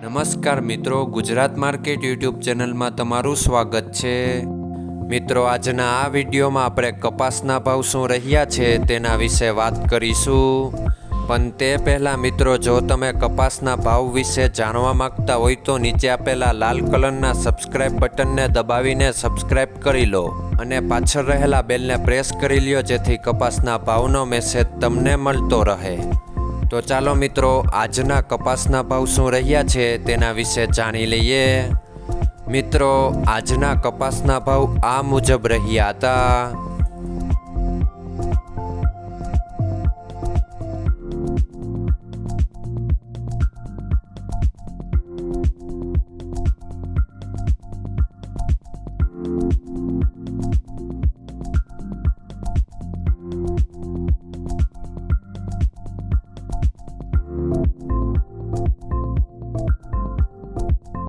નમસ્કાર મિત્રો, Gujarat market YouTube ચેનલમાં તમારું સ્વાગત છે। મિત્રો, આજના આ વિડીયોમાં આપણે કપાસના ભાવ શું રહ્યા છે તેના વિશે વાત કરીશું। પણ તે પહેલાં મિત્રો, જો તમે કપાસના ભાવ વિશે જાણવા માંગતા હોય તો નીચે આપેલા લાલ કલરના સબસ્ક્રાઇબ બટનને દબાવીને સબસ્ક્રાઇબ કરી લો અને પાછળ રહેલા બેલને પ્રેસ કરી લ્યો, જેથી કપાસના ભાવનો મેસેજ તમને મળતો રહે। તો ચાલો મિત્રો, આજના કપાસના ભાવ શું રહ્યા છે તેના વિશે જાણી લઈએ। મિત્રો, આજના કપાસના ભાવ આ મુજબ રહ્યા હતા।